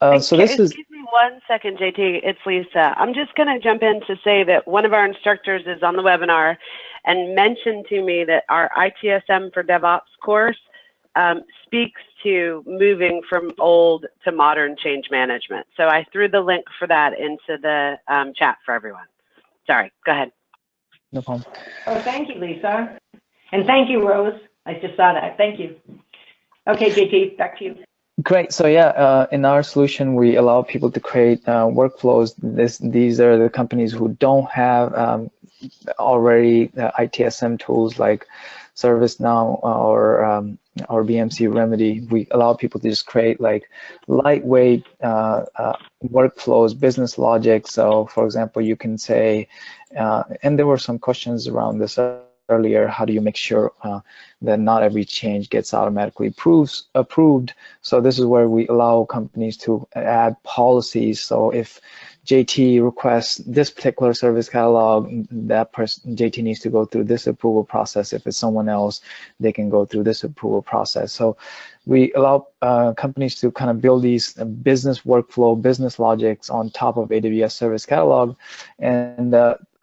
So this is. Excuse me 1 second, JT. It's Lisa. I'm just going to jump in to say that one of our instructors is on the webinar and mentioned to me that our ITSM for DevOps course speaks to moving from old to modern change management. So I threw the link for that into the chat for everyone. Sorry, go ahead. No problem. Oh, thank you, Lisa. And thank you, Rose. I just saw that. Thank you. Okay, JT, back to you. Great. So yeah, in our solution, we allow people to create workflows. These are the companies who don't have already ITSM tools like ServiceNow or BMC Remedy. We allow people to just create like lightweight workflows, business logic. So for example, you can say, and there were some questions around this earlier, how do you make sure that not every change gets automatically approved? So this is where we allow companies to add policies. So if JT requests this particular service catalog, that person, JT needs to go through this approval process. If it's someone else, they can go through this approval process. So we allow companies to kind of build these business workflow, business logics on top of AWS Service Catalog, and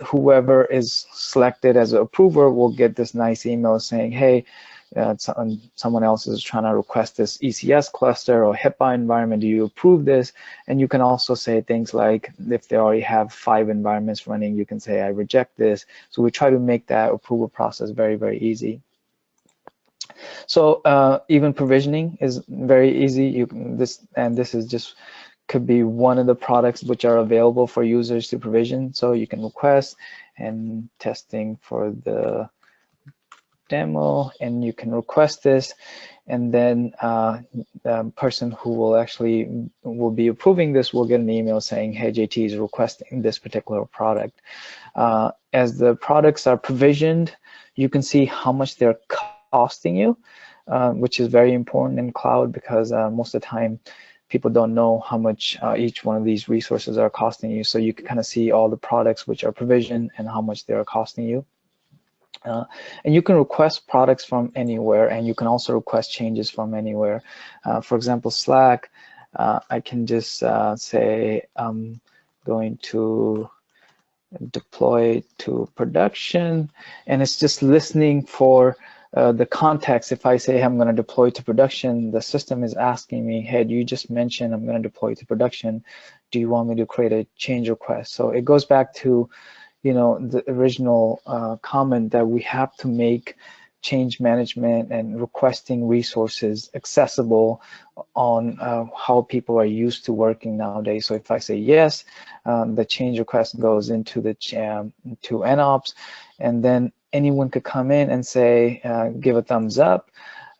whoever is selected as an approver will get this nice email saying, hey, someone else is trying to request this ECS cluster or HIPAA environment, do you approve this? And you can also say things like, if they already have 5 environments running, you can say, I reject this. So we try to make that approval process very, very easy. So even provisioning is very easy. This is just could be one of the products which are available for users to provision. So you can request, and testing for the demo, and you can request this, and then the person who will be approving this will get an email saying, hey, JT is requesting this particular product. As the products are provisioned, you can see how much they're costing you, which is very important in cloud, because most of the time people don't know how much each one of these resources are costing you. So you can kind of see all the products which are provisioned and how much they are costing you. And you can request products from anywhere, and you can also request changes from anywhere. For example, Slack, I can just say I'm going to deploy to production, and it's just listening for the context. If I say, hey, I'm going to deploy to production, the system is asking me, hey, you just mentioned I'm going to deploy to production. Do you want me to create a change request? So it goes back to, you know, the original comment that we have to make change management and requesting resources accessible on how people are used to working nowadays. So if I say yes, the change request goes into the to NOps, and then anyone could come in and say, give a thumbs up.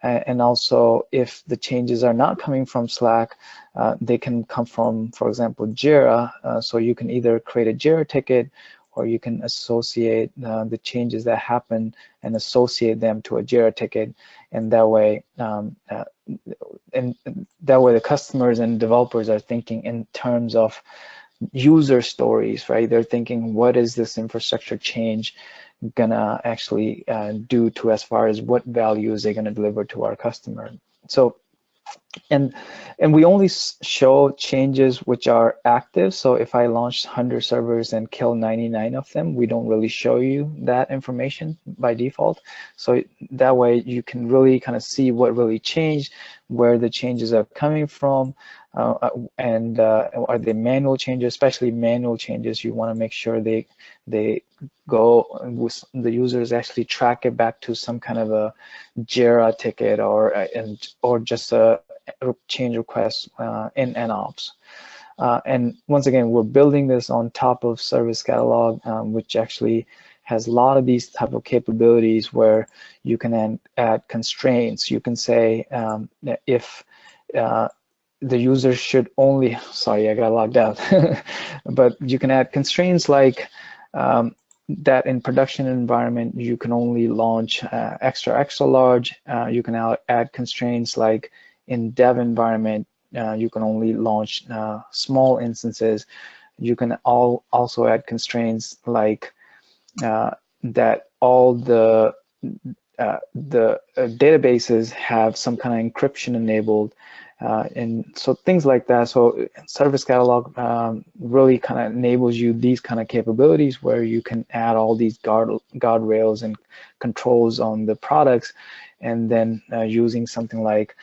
And also, if the changes are not coming from Slack, they can come from, for example, Jira. So you can either create a Jira ticket, or you can associate the changes that happen and associate them to a Jira ticket, and that way, the customers and developers are thinking in terms of user stories, right? They're thinking, what is this infrastructure change gonna actually do to, as far as what value is they gonna deliver to our customer? So. And we only show changes which are active. So if I launch 100 servers and kill 99 of them, we don't really show you that information by default. So that way you can really kind of see what really changed, where the changes are coming from, and are they manual changes? Especially manual changes, you want to make sure they go with the users actually track it back to some kind of a Jira ticket or just a change request in NOps. And once again, we're building this on top of Service Catalog, which actually has a lot of these type of capabilities where you can add constraints. You can say if the user should only, sorry, I got logged out, but you can add constraints like that in production environment, you can only launch extra large. You can add constraints like in dev environment, you can only launch small instances. You can also add constraints like that all the databases have some kind of encryption enabled, And so things like that. So Service Catalog really kind of enables you these kind of capabilities where you can add all these guardrails and controls on the products, and then using something like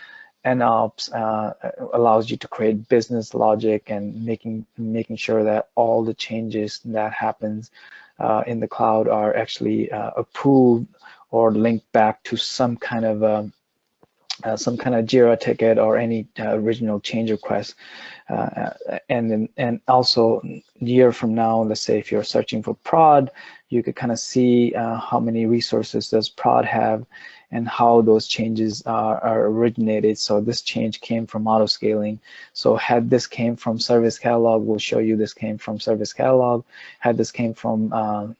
nOps allows you to create business logic and making sure that all the changes that happens in the cloud are actually approved or linked back to some kind of Jira ticket or any original change request. And also a year from now, let's say if you're searching for prod, you could kind of see how many resources does prod have and how those changes are originated. So this change came from auto scaling. So had this came from Service Catalog, we'll show you this came from Service Catalog. Had this came from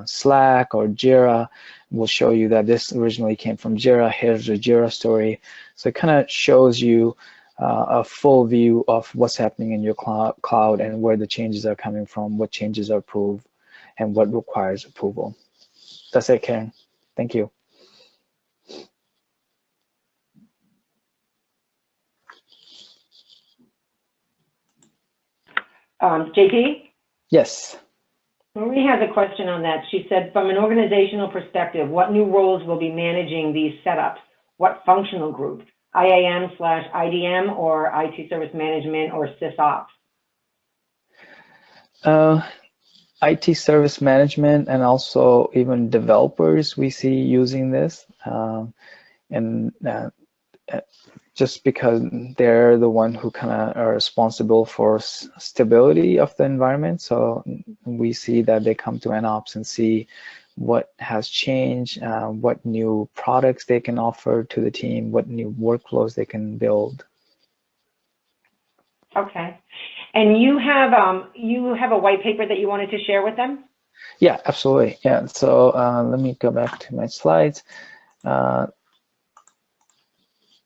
Slack or Jira, we'll show you that this originally came from Jira. Here's the Jira story. So it kind of shows you a full view of what's happening in your cloud and where the changes are coming from, what changes are approved, and what requires approval. That's it, Karen. Thank you. JP? Yes. Marie has a question on that. She said, from an organizational perspective, what new roles will be managing these setups? What functional groups? IAM/IDM or IT service management or SysOps? IT service management and also even developers we see using this. Just because they're the one who kind of are responsible for stability of the environment. So we see that they come to nOps and see what has changed, what new products they can offer to the team, what new workflows they can build. Okay. And you have a white paper that you wanted to share with them? Yeah, absolutely. Yeah. So let me go back to my slides.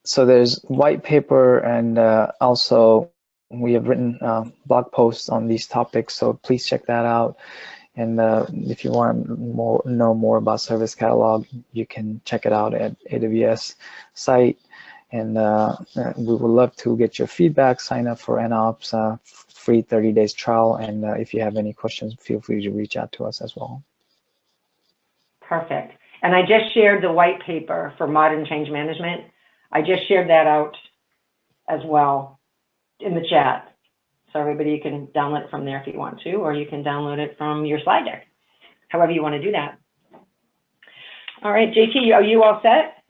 So there's white paper, and also we have written blog posts on these topics, so please check that out. And if you want to know more about Service Catalog, you can check it out at AWS site. And we would love to get your feedback. Sign up for nOps free 30 days trial. And if you have any questions, feel free to reach out to us as well. Perfect. And I just shared the white paper for modern change management. I just shared that out as well in the chat. So everybody, you can download it from there if you want to, or you can download it from your slide deck, however you want to do that. All right, JT, are you all set?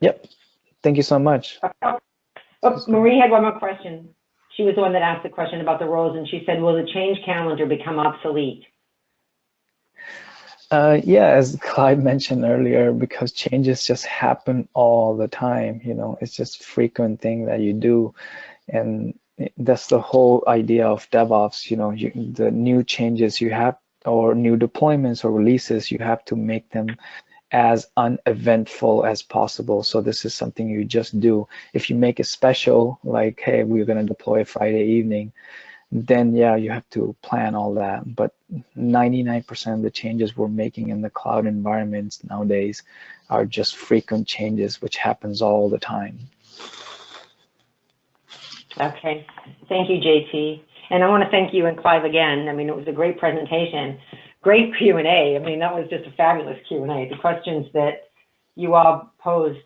Yep. Thank you so much. Oh, Marie had one more question. She was the one that asked the question about the roles, and she said, will the change calendar become obsolete? Yeah, as Clyde mentioned earlier, because changes just happen all the time, you know, it's just a frequent thing that you do. And that's the whole idea of DevOps, you know, the new changes you have, or new deployments or releases, you have to make them as uneventful as possible. So this is something you just do. If you make it special, like, hey, we're going to deploy Friday evening, then yeah, you have to plan all that. But 99% of the changes we're making in the cloud environments nowadays are just frequent changes, which happens all the time. Okay, thank you, JT. And I want to thank you and Clive again. I mean, it was a great presentation, great Q&A. I mean, that was just a fabulous Q&A. The questions that you all posed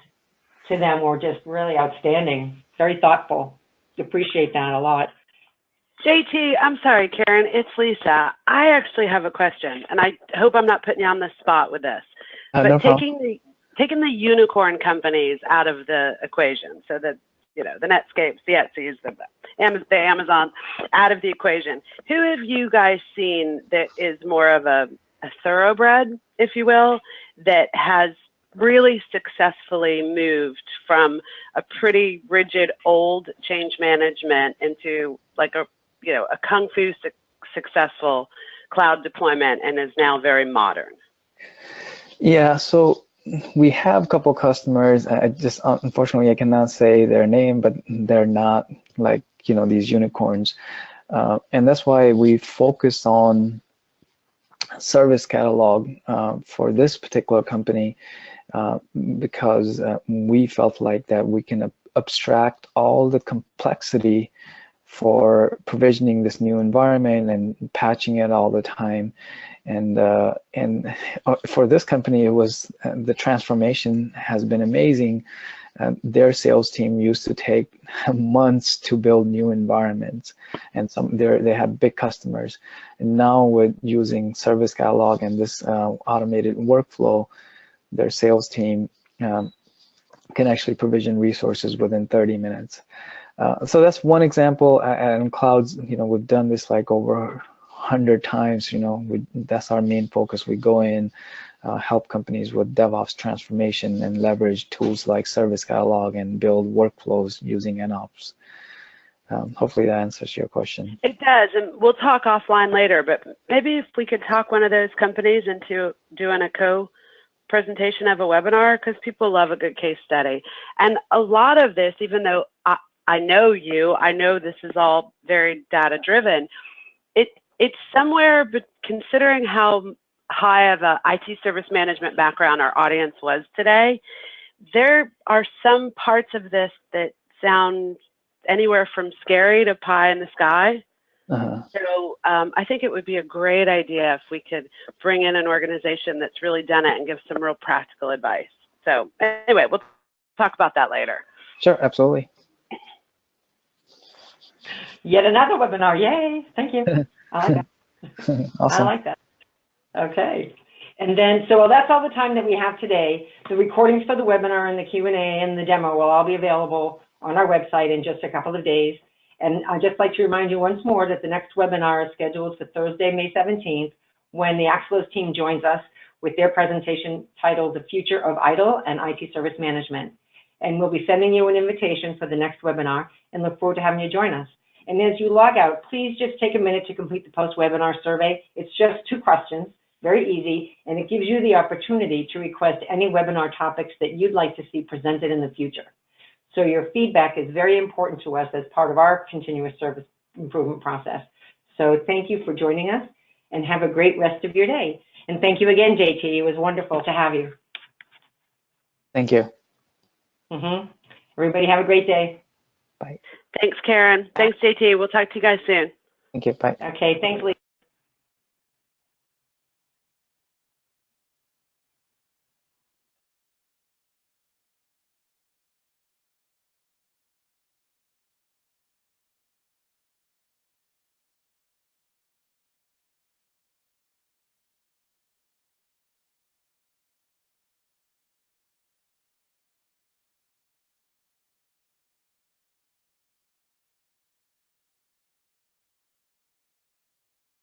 to them were just really outstanding, very thoughtful. Appreciate that a lot. JT, I'm sorry, Karen, it's Lisa. I actually have a question, and I hope I'm not putting you on the spot with this. But No taking the unicorn companies out of the equation, so that, you know, the Netscapes, the Etsy's, the Amazon out of the equation, who have you guys seen that is more of a thoroughbred, if you will, that has really successfully moved from a pretty rigid old change management into like a kung fu successful cloud deployment and is now very modern? Yeah, so we have a couple customers. I just, unfortunately, I cannot say their name, but they're not like, you know, these unicorns. And that's why we focus on Service Catalog for this particular company, because we felt like that we can abstract all the complexity for provisioning this new environment and patching it all the time. And for this company, it was the transformation has been amazing. Their sales team used to take months to build new environments, and they have big customers. And now with using Service Catalog and this automated workflow, their sales team can actually provision resources within 30 minutes. So that's one example. And nClouds, we've done this like over 100 times. That's our main focus. We go in, help companies with DevOps transformation and leverage tools like Service Catalog and build workflows using NOps. Hopefully that answers your question. It does, and we'll talk offline later, but maybe if we could talk one of those companies into doing a co-presentation of a webinar, because people love a good case study. And a lot of this, even though I know I know this is all very data-driven, it's somewhere, but considering how high of a IT service management background our audience was today, there are some parts of this that sound anywhere from scary to pie in the sky. So I think it would be a great idea if we could bring in an organization that's really done it and give some real practical advice. So anyway, we'll talk about that later. Sure, absolutely. Yet another webinar, yay, thank you. I like that. Awesome. I like that. Okay. And then, so that's all the time that we have today. The recordings for the webinar and the Q&A and the demo will all be available on our website in just a couple of days. And I'd just like to remind you once more that the next webinar is scheduled for Thursday, May 17th, when the Axelos team joins us with their presentation titled The Future of ITIL and IT Service Management. And we'll be sending you an invitation for the next webinar and look forward to having you join us. And as you log out, please just take a minute to complete the post-webinar survey. It's just 2 questions, very easy, and it gives you the opportunity to request any webinar topics that you'd like to see presented in the future. So your feedback is very important to us as part of our continuous service improvement process. So thank you for joining us and have a great rest of your day. And thank you again, JT. It was wonderful to have you. Thank you. Everybody have a great day. Bye. Thanks, Karen. Thanks, JT. We'll talk to you guys soon. Thank you. Bye. Okay, thanks, Lee.